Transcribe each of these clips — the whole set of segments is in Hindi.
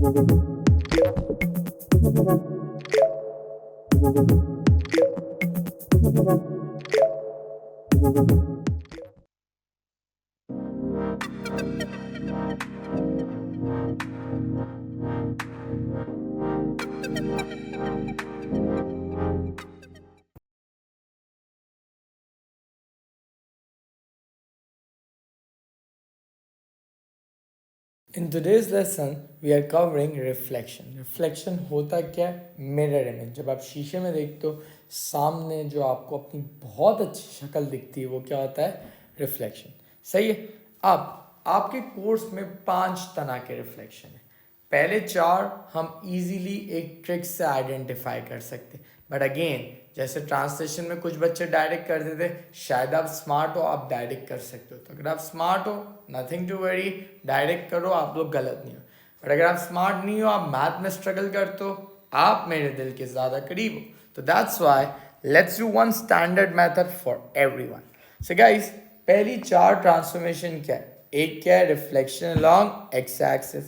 In today's lesson, we are covering reflection. Reflection होता क्या है? Mirror image. जब आप शीशे में देखते हो सामने जो आपको अपनी बहुत अच्छी शक्ल दिखती है वो क्या होता है? रिफ्लेक्शन. सही है. अब आपके कोर्स में 5 तरह के रिफ्लेक्शन है. पहले 4 हम इजीली एक ट्रिक से आइडेंटिफाई कर सकते हैं. बट अगेन जैसे ट्रांसलेशन में कुछ बच्चे डायरेक्ट कर देते, शायद आप स्मार्ट हो, आप डायरेक्ट कर सकते हो. तो अगर आप स्मार्ट हो, नथिंग टू वरी, डायरेक्ट करो, आप लोग गलत नहीं हो. बट अगर आप स्मार्ट नहीं हो, आप मैथ में स्ट्रगल करते हो, आप मेरे दिल के ज़्यादा करीब हो. तो that's why let's do one standard method for everyone. So guys, पहली 4 ट्रांसफॉर्मेशन क्या है? एक क्या है? Reflection along x axis.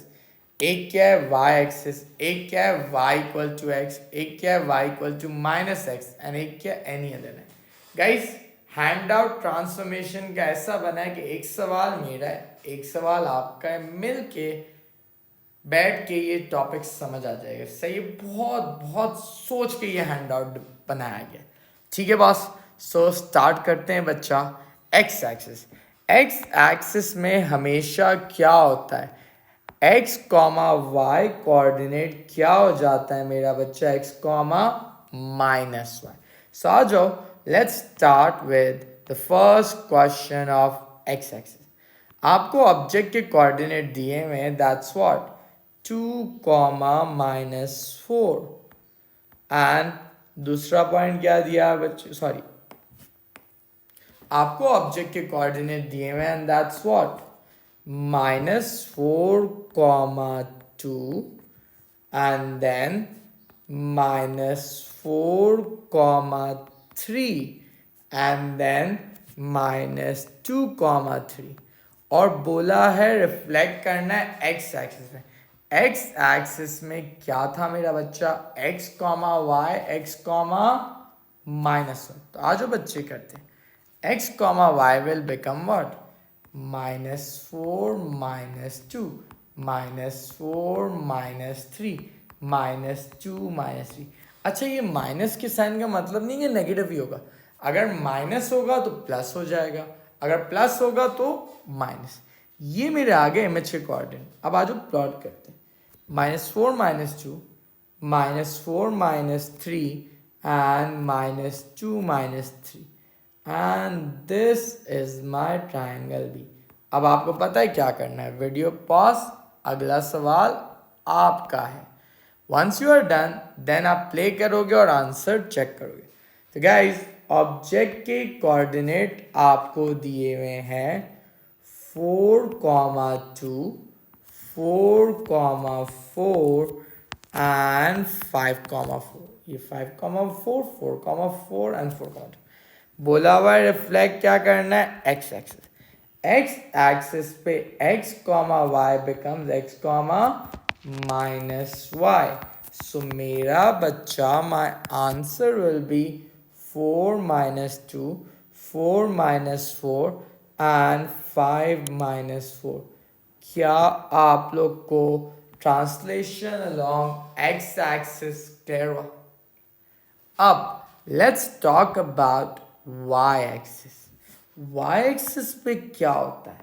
एक क्या है? Y axis. एक क्या है? Y equal to x. एक क्या है? Y equal to minus x. And एक क्या है? एनी अदर है. गाइस, हैंड आउट ट्रांसफॉर्मेशन का ऐसा बना है कि एक सवाल मेरा है, एक सवाल आपका है, मिल के बैठ के ये टॉपिक समझ आ जाएगा. सही है. बहुत बहुत सोच के ये हैंड आउट बनाया गया. ठीक है बॉस. सो स्टार्ट करते हैं बच्चा. X axis. एक्स एक्सिस में हमेशा क्या होता है? एक्स कॉमा वाई कोऑर्डिनेट क्या हो जाता है मेरा बच्चा? X comma minus y. So आ जाओ, let's start with the first question of x axis. आपको ऑब्जेक्ट के कोऑर्डिनेट दिए हुए हैं, दैट्स व्हाट, 2, -4. एंड दूसरा पॉइंट क्या दिया बच्चे? सॉरी, आपको ऑब्जेक्ट के कोऑर्डिनेट दिए हुए हैं, that's what, -4, 2 and then -4, 3 and then -2, 3. और बोला है रिफ्लेक्ट करना है एक्स एक्सिस में. एक्स एक्सिस में क्या था मेरा बच्चा? X comma y, x comma -1. तो आज जो बच्चे करते हैं, x comma y will become what? -4, -2, -4, -3, -2, -3. अच्छा, ये माइनस के साइन का मतलब नहीं है नेगेटिव ही होगा. अगर माइनस होगा तो प्लस हो जाएगा, अगर प्लस होगा तो माइनस. ये मेरे आगे इमेज के कोऑर्डिनेट. अब आज प्लॉट करते हैं. -4, -2, -4, -3 and -2, -3. And this is my triangle B. अब आपको पता है क्या करना है. वीडियो पॉज, अगला सवाल आपका है. Once you are done then आप प्ले करोगे और आंसर चेक करोगे. तो गाइज, ऑब्जेक्ट के कोऑर्डिनेट आपको दिए हुए हैं 4, 2, 4, 4 एंड 5, 4. ये 5, 4, 4, 4 एंड 4. बोला हुआ रिफ्लेक्ट क्या करना है? X axis. एक्स एक्सिस पे x comma y becomes x comma minus y. So मेरा बच्चा, my answer will be 4, -2, 4, -4 and 5, -4. क्या आप लोग को translation along x axis clear हुआ? अब let's talk about y axis. Y axis पे क्या होता है?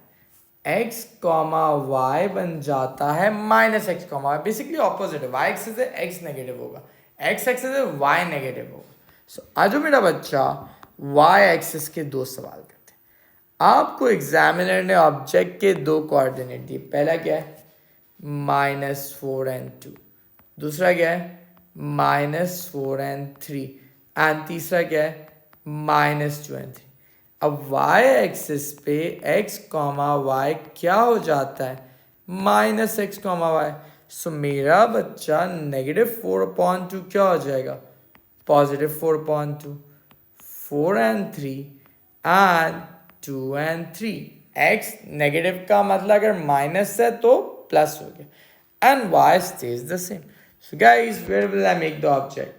एक्स कॉमा वाई बन जाता है -x comma y. Basically opposite है. वाई एक्सिस है, एक्स नेगेटिव होगा. एक्स एक्सिस है, वाई नेगेटिव होगा. सो आज मेरा बच्चा वाई एक्सिस के 2 सवाल करते हैं. आपको एग्जामिनर ने ऑब्जेक्ट के 2 कोऑर्डिनेट दिए. पहला क्या है? -4 and 2. दूसरा क्या है? -4 and 3. एंड तीसरा क्या है? -2 and 3. अब वाई एक्सिस पे एक्स कॉमा वाई क्या हो जाता है? -x comma Y. सो मेरा बच्चा -4/2 क्या हो जाएगा? +4/2. 4 and 3 and 2 and 3. X negative का मतलब अगर माइनस है तो प्लस हो गया. and y stays the same. So guys, where will I make the object?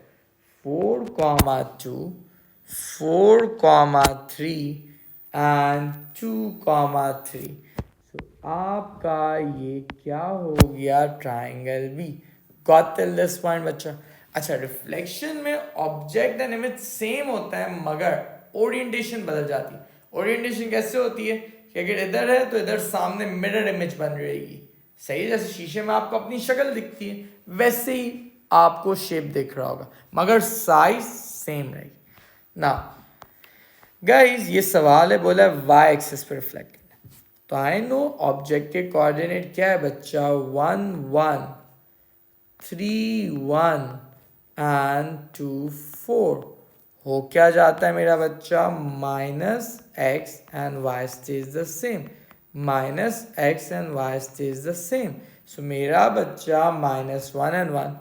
4 comma 2, 4 comma 3 and 2 comma 3. So आपका ये क्या हो गया? Triangle B. Got till this point बच्चा? अच्छा, रिफ्लेक्शन में ऑब्जेक्ट एंड इमेज सेम होता है मगर ओरिएंटेशन बदल जाती है. ओरिएंटेशन कैसे होती है कि अगर इधर है तो इधर सामने मिरर इमेज बन रहेगी. सही, जैसे शीशे में आपको अपनी शक्ल दिखती है वैसे ही आपको शेप दिख रहा होगा मगर साइज सेम रहेगी. ना गाइज, ये सवाल है, बोला वाई एक्सिस पे रिफ्लेक्ट करना. तो आई नो ऑब्जेक्ट के कोऑर्डिनेट क्या है बच्चा? 1 1 3 1 एंड 2 4. हो क्या जाता है मेरा बच्चा? Minus x and y stays the same. Minus x and y stays the same. So मेरा बच्चा minus 1 and 1,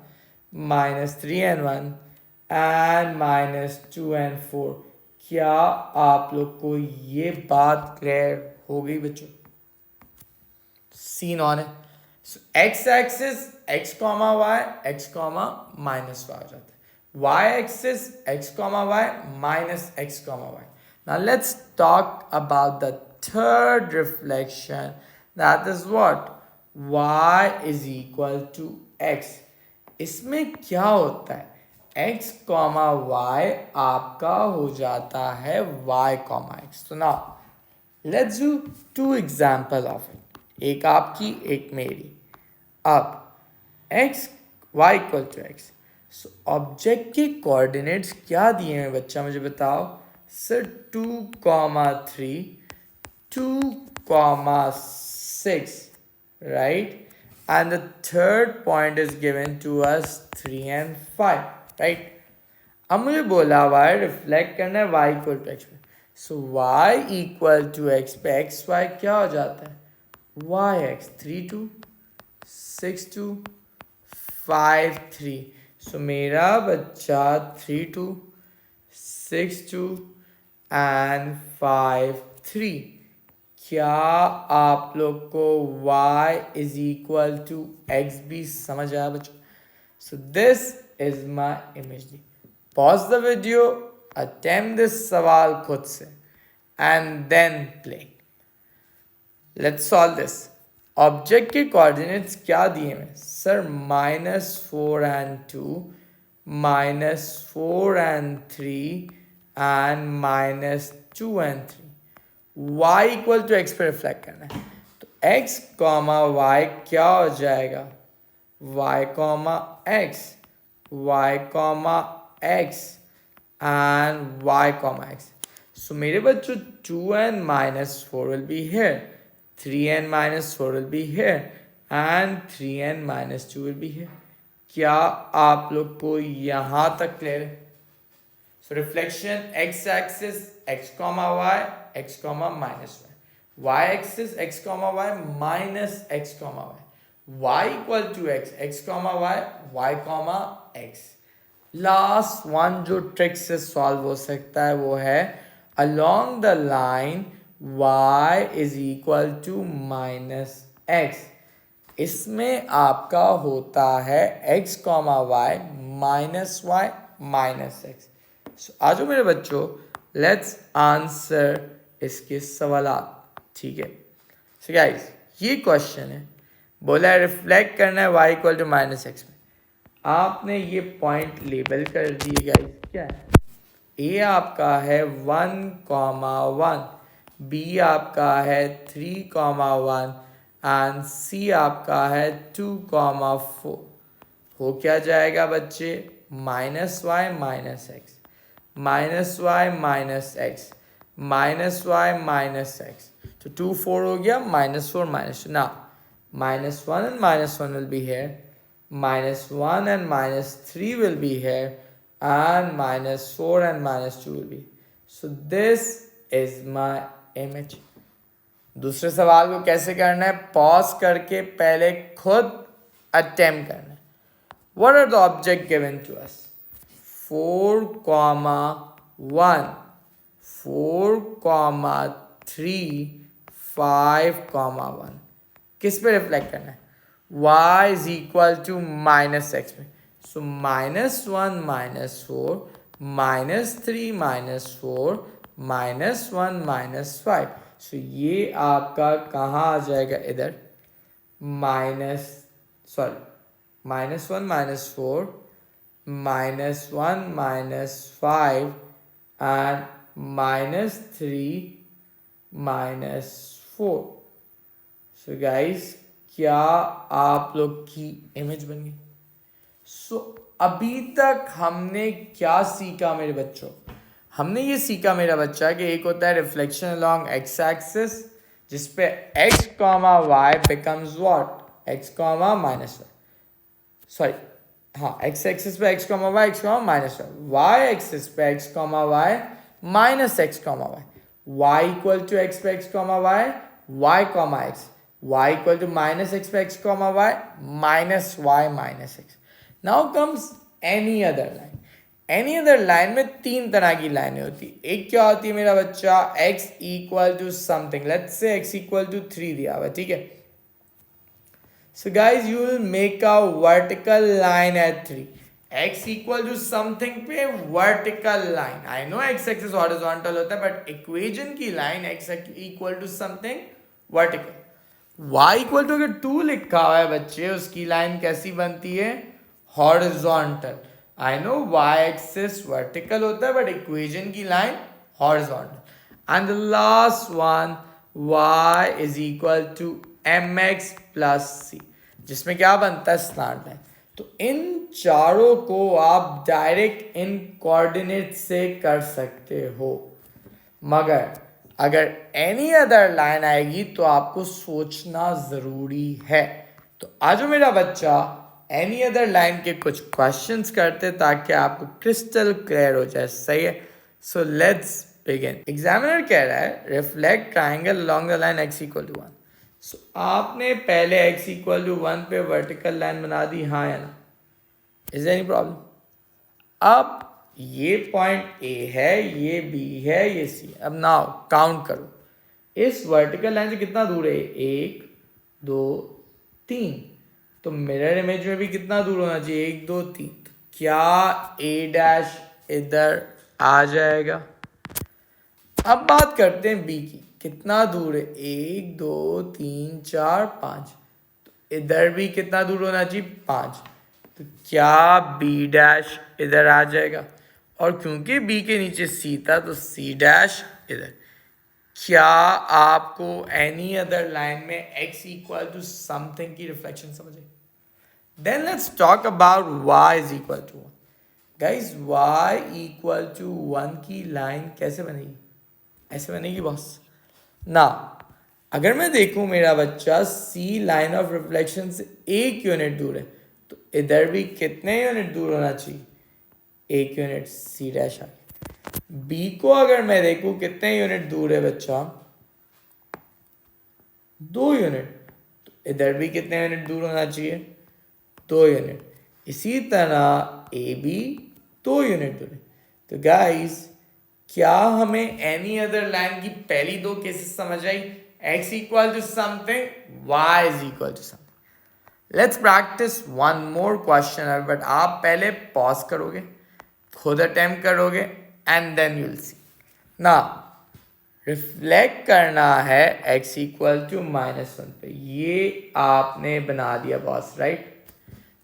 minus 3 and 1 and minus 2 and 4. क्या आप लोग को ये बात क्लियर हो गई बच्चों? सीन ऑन है. So x axis x comma y, x comma minus y हो जाता है. y axis x comma y minus x comma y. Now let's talk about the third reflection, that is what? y is equal to x. इसमें क्या होता है? x comma y आपका हो जाता है y comma x. तो now let's do two example of it. एक आपकी एक मेरी. अब x y equal to x. So object के कोऑर्डिनेट्स क्या दिए हैं बच्चा, मुझे बताओ. Sir 2 comma 3, 2 comma 6, right, and the third point is given to us 3 and 5, right. अब मुझे बोला हुआ है रिफ्लेक्ट करना है y इक्वल टू एक्स पे. सो y इक्वल टू एक्स पे एक्स वाई क्या हो जाता है? y x 3 2 6 2 5 3. सो मेरा बच्चा 3 2 6 2 एंड 5 3. क्या आप लोग को y is equal to x भी समझ आया बच्चों? So this is my image. Pause the video, attempt this सवाल खुद से and then play. Let's solve this. Object के कोऑर्डिनेट्स क्या दिए हैं sir? -4 and 2, -4 and 3 and -2 and 3. y equal to x पे रिफ्लेक्ट करना है तो x कॉमा वाई क्या हो जाएगा? y comma x, y comma x and y comma x. So मेरे बच्चों 2 and -4 will be here, 3 and -4 will be here and 3 and -2 will be here. क्या आप लोग को यहाँ तक क्लियर है? So reflection x axis x comma y, x comma minus y axis x comma y minus x comma y equal to x comma y comma x. Last one जो ट्रिक से सॉल्व हो सकता है वो है along the line y is equal to -x. इसमें आपका होता है x comma y minus y minus x. So आज मेरे बच्चों लेट्स आंसर इसके सवालात. ठीक है. सो गाइस ये क्वेश्चन है, बोला है रिफ्लेक्ट करना है y इक्वल टू -x में. आपने ये पॉइंट लेबल कर दिए गाइस. क्या है? a आपका है 1 कॉमा 1, बी आपका है 3 कॉमा 1 एंड सी आपका है 2 कॉमा 4. हो क्या जाएगा बच्चे? -y minus x, -y minus x, -y minus x. तो 2 4 हो गया, -4 -2. ना -1 and -1 will be here, -1 and -3 will be here and -4 and -2 will be. So this is my image. दूसरे सवाल को कैसे करना है? पॉज करके पहले खुद अटेम्प्ट करना है. What are the object given to us? 4 comma 1, 4 comma 3, 5 comma 1. किस पे रिफ्लेक्ट करना है? y is equal to minus x में, so -1 -4 -3 -4 -1 -5, so ये आपका कहाँ आ जाएगा इधर, -1 -4 -1 -5 and -3 -4. सो गाइस क्या आप लोग की इमेज बन गई? सो अभी तक हमने क्या सीखा मेरे बच्चों? हमने ये सीखा मेरा बच्चा कि एक होता है रिफ्लेक्शन अलोंग एक्स एक्सिस, जिसपे x comma y becomes what, x comma minus y, sorry हाँ एक्स एक्सिस पे x comma y, x comma minus y, y axis पे x comma y minus x comma y, y equal to x पे x comma y, y comma x, y equal to minus x पे x comma y minus y minus x. Now comes any other line. Any other line में तीन तरह की लाइनें होती है. एक क्या होती है मेरा बच्चा, x equal to something, let's say x equal to 3 दिया हुआ है, ठीक है. So guys, you will make a vertical line at 3. X equal to something पे vertical line. I know x axis horizontal होता है, but equation की line x equal to something vertical. Y equal to अगर 2 लिखा हुआ है बच्चे, उसकी line कैसी बनती है, horizontal. I know y axis vertical होता है, but equation की line horizontal. And the last one, y is equal to mx plus c, जिसमें क्या बनता है, स्लैंट लाइन. तो इन चारों को आप डायरेक्ट इन कोऑर्डिनेट से कर सकते हो, मगर अगर एनी अदर लाइन आएगी तो आपको सोचना जरूरी है. तो आज मेरा बच्चा एनी अदर लाइन के कुछ क्वेश्चंस करते ताकि आपको क्रिस्टल क्लियर हो जाए. सही है. So let's begin. एग्जामिनर कह रहा है reflect triangle along the line x equal to 1. So आपने पहले x इक्वल टू 1 पे वर्टिकल लाइन बना दी, हाँ या ना? Is any problem? अब ये पॉइंट A है, ये B है, ये C. अब नाउ काउंट करो, इस वर्टिकल लाइन से कितना दूर है, 1 2 3. तो मिरर इमेज में भी कितना दूर होना चाहिए, 1 2 3. तो क्या A डैश इधर आ जाएगा? अब बात करते हैं B की, कितना दूर है, 1 2 3 4 5. तो इधर भी कितना दूर होना चाहिए, 5. तो क्या B डैश इधर आ जाएगा? और क्योंकि B के नीचे C था तो C डैश इधर. क्या आपको एनी अदर लाइन में x इक्वल टू समथिंग की रिफ्लेक्शन समझ आई? Then let's talk about y is equal to 1. Guys y equal to 1 की लाइन कैसे बनेगी? ऐसे बनेगी बॉस ना. अगर मैं देखूं मेरा बच्चा C लाइन ऑफ रिफ्लेक्शन से 1 यूनिट दूर है, तो इधर भी कितने यूनिट दूर होना चाहिए, 1 यूनिट. C डैश आ गया. B को अगर मैं देखूं कितने यूनिट दूर है बच्चा, 2 यूनिट. तो इधर भी कितने यूनिट दूर होना चाहिए, 2 यूनिट. इसी तरह ए बी 2 यूनिट दूर है. तो गाइस क्या हमें एनी अदर लाइन की पहली दो केसेस समझ आई, x equal to something, y is equal to something. Let's practice one more question. But आप पहले पॉज करोगे, खुद अटेम्प्ट करोगे and then you will see. ना रिफ्लेक्ट करना है x इक्वल टू -1 पे, ये आपने बना दिया बॉस, राइट.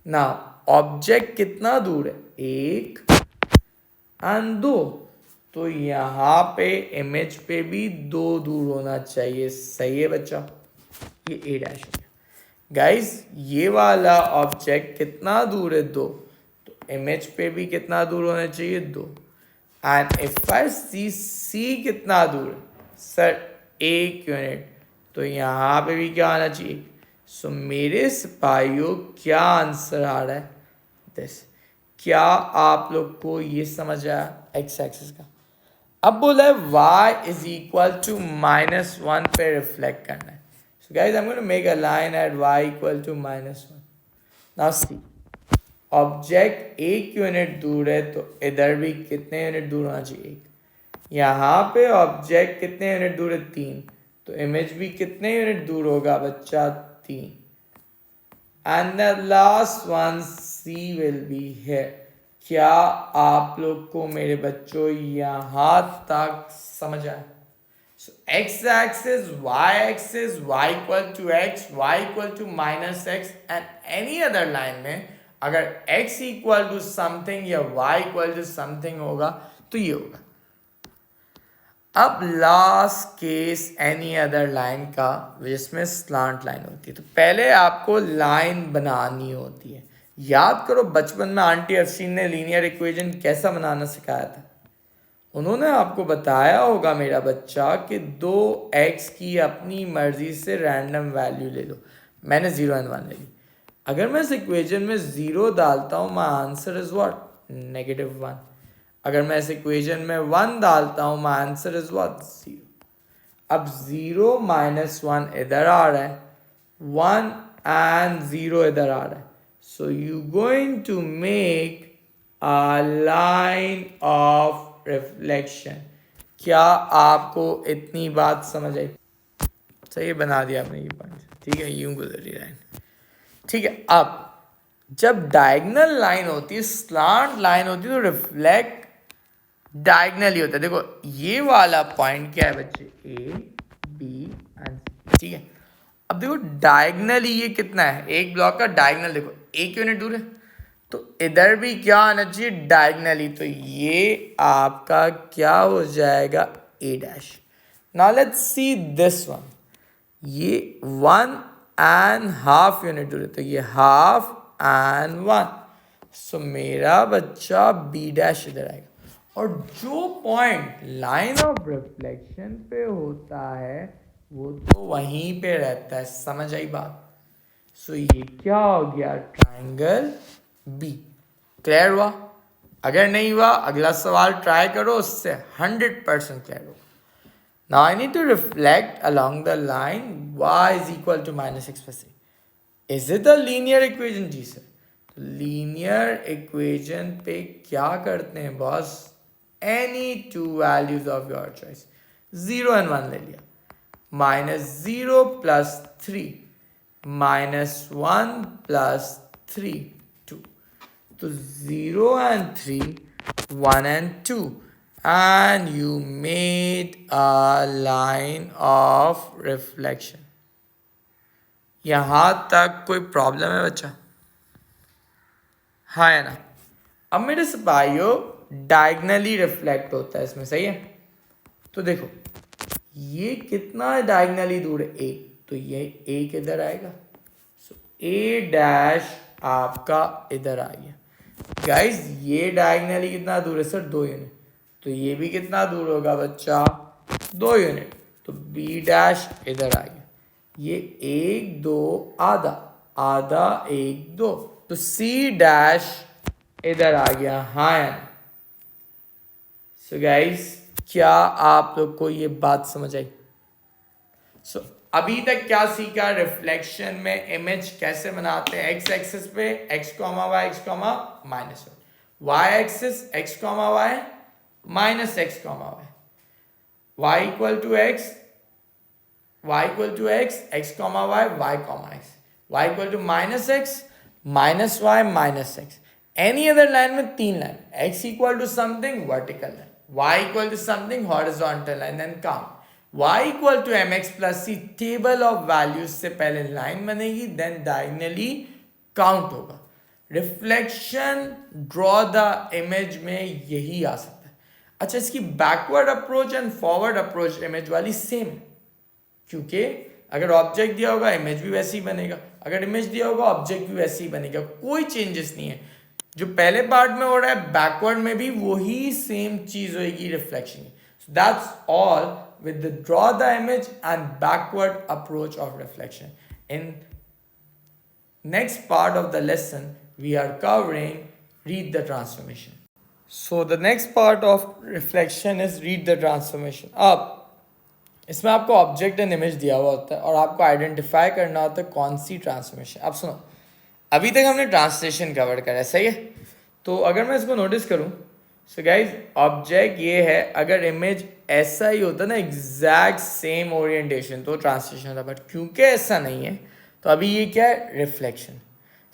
ना ऑब्जेक्ट कितना दूर है, 1 एंड 2. तो यहाँ पे इमेज पे भी 2 दूर होना चाहिए. सही है बच्चा. ये A डैश है. गाइस ये वाला ऑब्जेक्ट कितना दूर है, 2. तो इमेज पे भी कितना दूर होना चाहिए, 2. And if I see C कितना दूर है, सर 1 यूनिट. तो यहाँ पे भी क्या आना चाहिए. सो मेरे सिपाहियों क्या आंसर आ रहा है, दिस. क्या आप लोग को ये समझ आया एक्स एक्सिस का? अब बोला है y इज इक्वल टू -1 पे रिफ्लेक्ट करना है. So guys I am going to make a line at y equal to -1. Now see, object 1 unit दूर है, तो इधर भी कितने यूनिट दूर होना चाहिए, 1. यहाँ पे ऑब्जेक्ट कितने यूनिट दूर है, 3. तो इमेज भी कितने यूनिट दूर होगा बच्चा, 3. and the last one C will be here. क्या आप लोग को मेरे बच्चों यहाँ तक समझ आया? So x axis, y axis, y equal to x, y equal to minus x and any other line में अगर x equal to something या y equal to something होगा तो ये होगा. अब last case any other line का जिसमें स्लांट लाइन होती है. तो पहले आपको लाइन बनानी होती है. याद करो बचपन में आंटी अफशीन ने लीनियर इक्वेशन कैसा बनाना सिखाया था. उन्होंने आपको बताया होगा मेरा बच्चा कि 2x की अपनी मर्जी से रैंडम वैल्यू ले लो. मैंने 0 and 1 ले ली. अगर मैं इस इक्वेशन में 0 डालता हूँ माई आंसर इज व्हाट? -1. अगर मैं इस इक्वेशन में 1 डालता हूँ माई आंसर इज व्हाट? 0. अब 0 - 1 इधर आ रहा है, 1 and 0 इधर आ रहा है. So you going to make a line of reflection. क्या आपको इतनी बात समझ आई? सही बना दिया आपने ये पॉइंट. ठीक है, यूं गुजरी लाइन. ठीक है, अब जब डायगोनल लाइन होती है, स्लांट लाइन होती है, तो रिफ्लेक्ट डायगोनली होता है. देखो ये वाला पॉइंट क्या है बच्चे? A, B and C. ठीक है, अब देखो डायगोनली ये कितना है? एक ब्लॉक का डायगोनल देखो 1 यूनिट दूर है, तो इधर भी क्या आना चाहिए? डायगोनली. तो ये आपका क्या हो जाएगा? A'. Now let's see this one. ये 1.5 यूनिट दूर है, तो ये 1/2 and 1. सो मेरा बच्चा B' इधर आएगा. और जो पॉइंट लाइन ऑफ रिफ्लेक्शन पे होता है वो तो वहीं पे रहता है. समझ आई बात? सो ये क्या हो गया? Triangle B. क्लियर हुआ? अगर नहीं हुआ अगला सवाल ट्राई करो, उससे 100% क्लियर होगा. Now I need to reflect along the line y is equal to -x/c. Is it a linear equation? जी सर. लीनियर इक्वेशन पे क्या करते हैं boss? any two values of your choice. 0 and 1 ले लिया. -0 plus 3 -1 plus 3 2. तो 0 and 3, 1 and 2, and you made a line of reflection. यहाँ तक कोई प्रॉब्लम है बच्चा? हाँ है ना? अब मेरे सिपाहियों डायगनली रिफ्लेक्ट होता है इसमें. सही है? तो देखो ये कितना डायगनली दूर है? 1. तो ये 1 इधर आएगा. सो A' आपका इधर आ गया. गाइस ये डायगनली कितना दूर है सर? 2 यूनिट. तो ये भी कितना दूर होगा बच्चा? 2 यूनिट. तो B' इधर आ गया. ये 1 2 आधा आधा 1 2. तो C' इधर आ गया. हाँ यार. सो गाइस क्या आप लोग को ये बात समझ आई? सो अभी तक क्या सीखा? रिफ्लेक्शन में इमेज कैसे बनाते हैं? एक्स एक्सिस पे x, y, x, -1. y axis x, y -x, y. y equal to x, y equal to x, x, y, y, x. y equal to -x, -y, -x. Any other line में 3 line. x equal to something vertical line, y equal to something horizontal line, then count. y equal to mx plus c. Table of values से पहले लाइन बनेगी, देन डायगोनली काउंट होगा. रिफ्लेक्शन ड्रॉ द इमेज में यही आ सकता है. अच्छा, इसकी backward approach and forward approach image वाली सेम है, क्योंकि अगर ऑब्जेक्ट दिया होगा इमेज भी वैसे ही बनेगा, अगर इमेज दिया होगा ऑब्जेक्ट भी वैसे ही बनेगा. कोई चेंजेस नहीं है. जो पहले पार्ट में हो रहा है बैकवर्ड में भी वही सेम चीज होगी रिफ्लेक्शन की. So that's all with the draw the image and backward approach of reflection. In next part of the lesson we are covering read the transformation. So the next part of reflection is read the transformation. अब इसमें आपको ऑब्जेक्ट एंड इमेज दिया हुआ होता है और आपको आइडेंटिफाई करना होता है कौन सी ट्रांसफॉर्मेशन. अब सुनो, अभी तक हमने ट्रांसलेशन कवर करा है. सही है? तो अगर मैं इसको नोटिस करूं, सो गाइज ऑब्जेक्ट ये है, अगर इमेज ऐसा ही होता ना एग्जैक्ट सेम ओरिएंटेशन तो ट्रांसलेशन होता, बट क्योंकि ऐसा नहीं है तो अभी ये क्या है? रिफ्लेक्शन.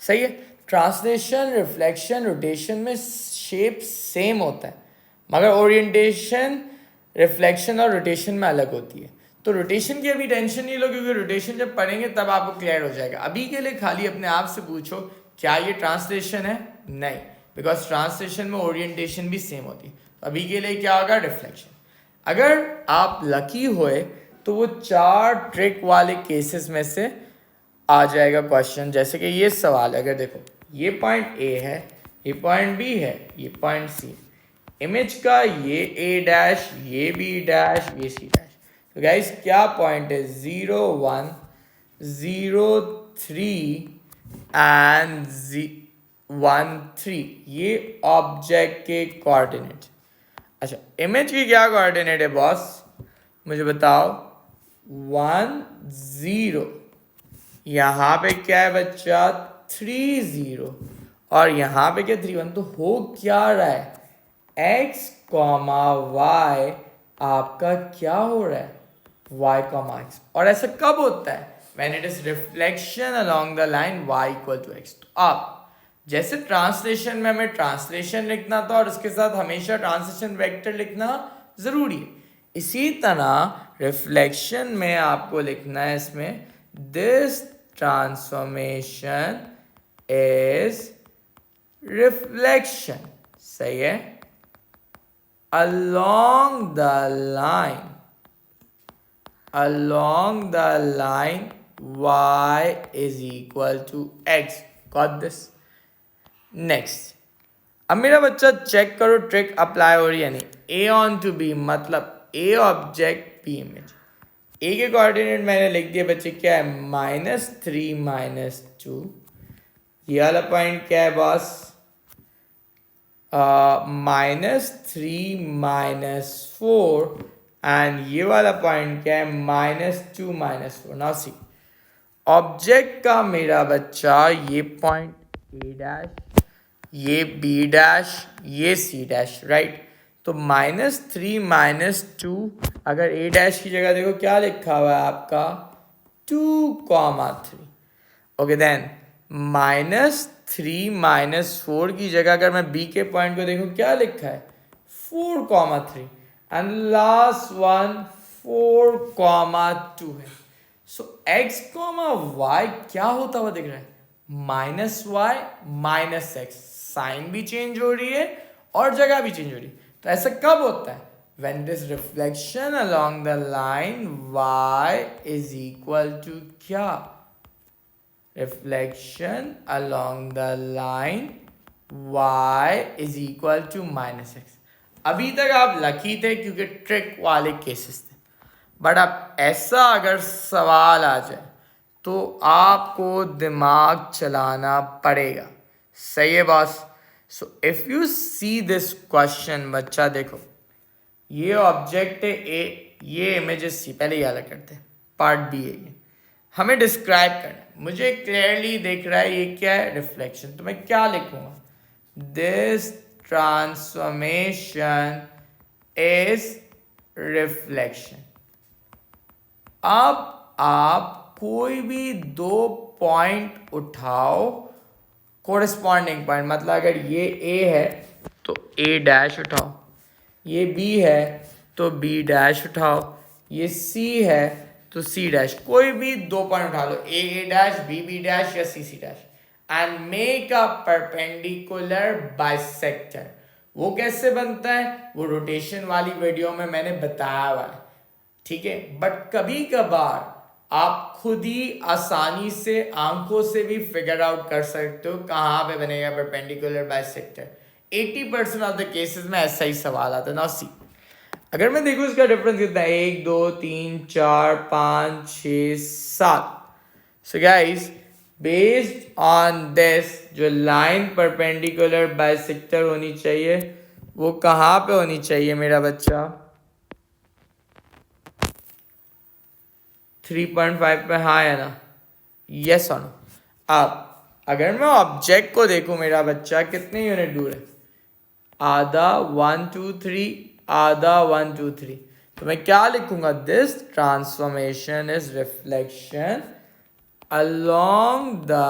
सही है। ट्रांसलेशन, रिफ्लेक्शन, रोटेशन में शेप सेम होता है, मगर ओरिएंटेशन रिफ्लेक्शन और रोटेशन में अलग होती है। तो रोटेशन की अभी टेंशन नहीं लो, क्योंकि रोटेशन जब पढ़ेंगे तब आपको क्लियर हो जाएगा। अभी के लिए खाली अपने आप से पूछो क्या ये ट्रांसलेशन है? नहीं, बिकॉज ट्रांसलेशन में ओरिएंटेशन भी सेम होती है। तो अभी के लिए क्या होगा? रिफ्लेक्शन। अगर आप लकी होए तो वो 4 ट्रिक वाले केसेस में से आ जाएगा क्वेश्चन। जैसे कि ये सवाल अगर देखो, ये पॉइंट ए है, ये पॉइंट बी है, ये पॉइंट सी, इमेज का ये ए डैश, ये बी डैश, ये सी डैश। तो गाइस क्या पॉइंट है? 0 1 0 3 एंड 1 3, ये ऑब्जेक्ट के कोऑर्डिनेट। अच्छा, इमेज की क्या कोऑर्डिनेट है बॉस? मुझे बताओ। 1 0, यहाँ पे क्या है बच्चा? 3 0, और यहाँ पे क्या? 3 1। तो हो क्या रहा है? x कॉमा वाई आपका क्या हो रहा है? y comma x। और ऐसा कब होता है? When it is reflection along the line y equal to x। तो आप जैसे ट्रांसलेशन में हमें ट्रांसलेशन लिखना था और उसके साथ हमेशा ट्रांसलेशन वेक्टर लिखना जरूरी है, इसी तरह रिफ्लेक्शन में आपको लिखना है इसमें दिस ट्रांसफॉर्मेशन इज रिफ्लेक्शन। सही है। along the line y is equal to x। got this? Next, अब मेरा बच्चा चेक करो ट्रिक अप्लाई हो रही है नहीं। ए ऑन टू बी मतलब ए ऑब्जेक्ट बी इमेज। ए के कोऑर्डिनेट मैंने लिख दिया बच्चे, क्या है? -3 -2। ये वाला पॉइंट क्या है बॉस? -3 -4, एंड ये वाला पॉइंट क्या है? -2 -4। नाउ सी, ऑब्जेक्ट का मेरा बच्चा ये पॉइंट ए डैश, ये बी डैश, ये सी डैश, राइट। तो -3 -2, अगर ए डैश की जगह देखो क्या लिखा हुआ है आपका? 2, 3। ओके देन -3 -4 की जगह अगर मैं बी के पॉइंट को देखूं क्या लिखा है? 4, 3, एंड लास्ट वन 4, 2 है। सो x, y क्या होता हुआ दिख रहा है? -y -x। साइन भी चेंज हो रही है और जगह भी चेंज हो रही है। तो ऐसा कब होता है? When this reflection along the line y is equal to क्या? Reflection along the line y is equal to -x। अभी तक आप लकी थे क्योंकि ट्रिक वाले केसेस थे, बट अब ऐसा अगर सवाल आ जाए तो आपको दिमाग चलाना पड़ेगा। सही है boss? So if you see this question, बच्चा देखो, ये ऑब्जेक्ट है ए, ये इमेज है सी। पहले ये अलग करते हैं, पार्ट बी है ये, हमें डिस्क्राइब करना है। मुझे क्लियरली दिख रहा है ये क्या है? रिफ्लेक्शन। तो मैं क्या लिखूंगा? This transformation is reflection. अब आप कोई भी 2 पॉइंट उठाओ, कोरिस्पॉन्डिंग पॉइंट, मतलब अगर ये ए है तो ए डैश उठाओ, ये बी है तो बी डैश उठाओ, ये सी है तो सी डैश। कोई भी 2 पॉइंट उठा लो, ए डैश, बी डैश या C dash, and make a perpendicular bisector. वो कैसे बनता है? वो रोटेशन वाली वीडियो में मैंने बताया हुआ है, ठीक है। बट कभी कभार आप खुद ही आसानी से आंखों से भी फिगर आउट कर सकते हो कहाँ पे बनेगा perpendicular bisector. 80% of the cases में ऐसा ही सवाल आता है। नाउ सी, अगर मैं देखूं इसका डिफरेंस कितना है? 1 2 3 4 5 6 7। So guys, based on this, जो लाइन परपेंडिकुलर बाइसेक्टर होनी चाहिए वो कहाँ पे होनी चाहिए मेरा बच्चा? 3.5 पे, हाँ है ना? यस और नो? अब अगर मैं ऑब्जेक्ट को देखूं मेरा बच्चा, कितने यूनिट दूर है? आधा, 1 2 3, आधा, 1 2 3। तो मैं क्या लिखूंगा? This transformation is reflection along the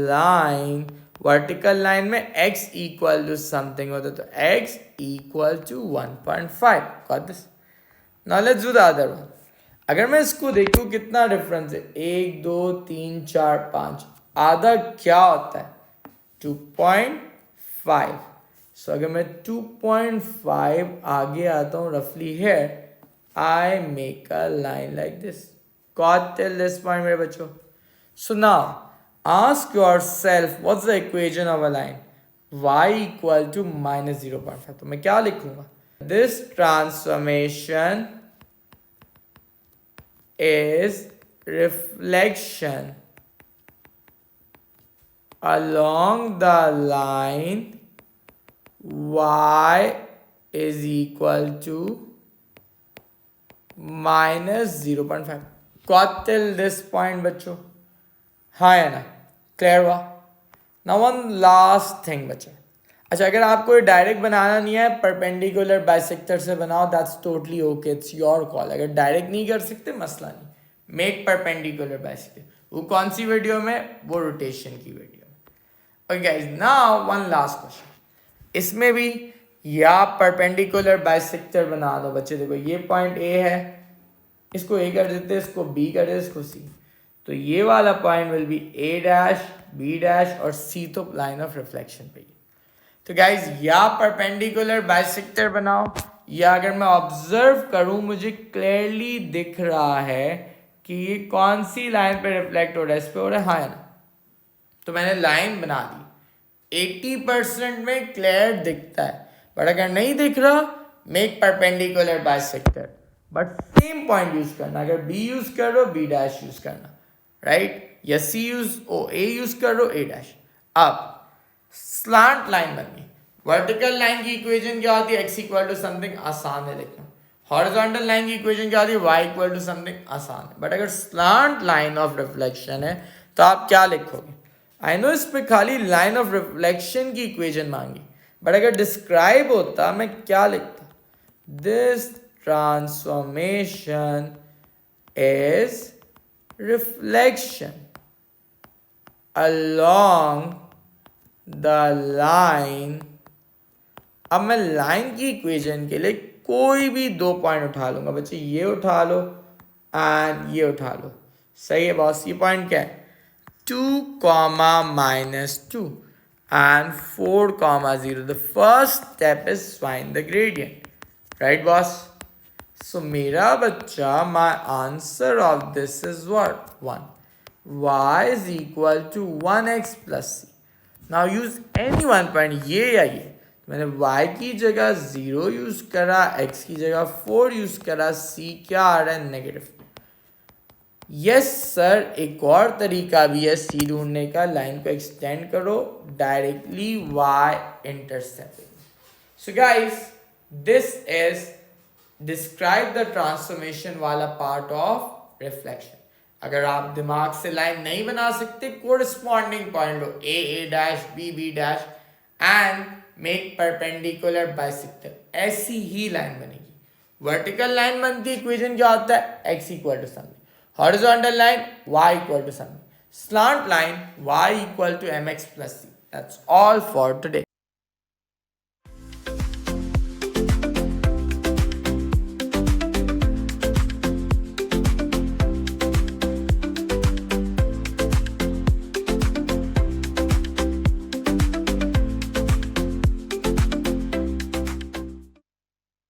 line, vertical line में x इक्वल टू समथिंग होता है, तो x equal to 1.5. Got this? Now let's do the other one. अगर मैं इसको देखूं कितना डिफरेंस है, 1 2 3 4 5, आधा क्या होता है 2.5. सो अगर मैं 2.5 आगे आता हूँ रफली है, I make a line like this. Got till this point मेरे बच्चों? So now ask yourself what's the equation of a line? Y equal to minus 0.5. तो मैं क्या लिखूंगा? This transformation is reflection along the line y is equal to minus 0.5. Got till this point बच्चों? हाँ या ना? क्लियर हुआ? ना वन लास्ट थिंग बचा. अच्छा, अगर आपको डायरेक्ट बनाना नहीं है, परपेंडिकुलर बाइसेक्टर से बनाओ, that's totally okay, it's your call. अगर डायरेक्ट नहीं कर सकते मसला नहीं, मेक परपेंडिकुलर बाइसेक्टर. वो कौन सी वीडियो में? वो रोटेशन की वीडियो में. Okay guys, now one last question. इसमें भी या परपेंडिकुलर बाइसेक्टर बना दो बच्चे. देखो ये पॉइंट ए है, इसको ए कर देते, इसको बी कर देते, इसको सी. तो ये वाला point will be A dash, B dash और सी, तो लाइन ऑफ रिफ्लेक्शन पे. तो गाइज या परपेंडिकुलर बाइसेक्टर बनाओ, या अगर मैं ऑब्जर्व करूं मुझे क्लियरली दिख रहा है कि ये कौन सी लाइन पे रिफ्लेक्ट हो रहा है, इस पे हो रहा है, हाँ या ना? तो मैंने लाइन बना दी. 80% में क्लियर दिखता है, बट अगर नहीं दिख रहा, make perpendicular bisector, but same point use करना. अगर बी यूज करो, बी डैश यूज करना, राइट? या सी यूज ओ ए यूज करो, ए डैश. अब स्लांट लाइन बननी. वर्टिकल लाइन की इक्वेशन क्या होती है? x इक्वल टू समथिंग, आसान है लिखना. हॉरिजॉन्टल लाइन की इक्वेशन क्या होती है? y इक्वल टू समथिंग, आसान है. बट अगर स्लांट लाइन ऑफ रिफ्लेक्शन है तो आप क्या लिखोगे? आई नो इस पे खाली लाइन ऑफ रिफ्लेक्शन की इक्वेशन मांगी, बट अगर डिस्क्राइब होता मैं क्या लिखता? This transformation is reflection along the line. अब मैं लाइन की इक्वेशन के लिए कोई भी 2 पॉइंट उठा लूंगा बच्चे. ये उठा लो एंड ये उठा लो. सही है बॉस? ये पॉइंट क्या है? 2, -2 and 4, 0. The first step is find the gradient, right boss? So मेरा बच्चा, my answer of this is what? 1. Y is equal to 1x plus c. Now use any one point, ये या ये. मैंने y की जगह 0 यूज करा, x की जगह 4 यूज करा, c क्या आ रहा है? नेगेटिव. यस सर, एक और तरीका भी है c ढूंढने का. लाइन को एक्सटेंड करो, directly y intercept. So guys, this is describe the transformation वाला पार्ट ऑफ रिफ्लेक्शन. अगर आप दिमाग से लाइन नहीं बना सकते, कोरिस्पॉन्डिंग पॉइंट लो, A dash, B dash and make perpendicular bisector. ऐसी ही लाइन बनेगी. वर्टिकल लाइन बनती है, इक्वेशन क्या होता है? x equal to something. Horizontal line y equal to something. Slant line y equal to mx plus c. That's all for today.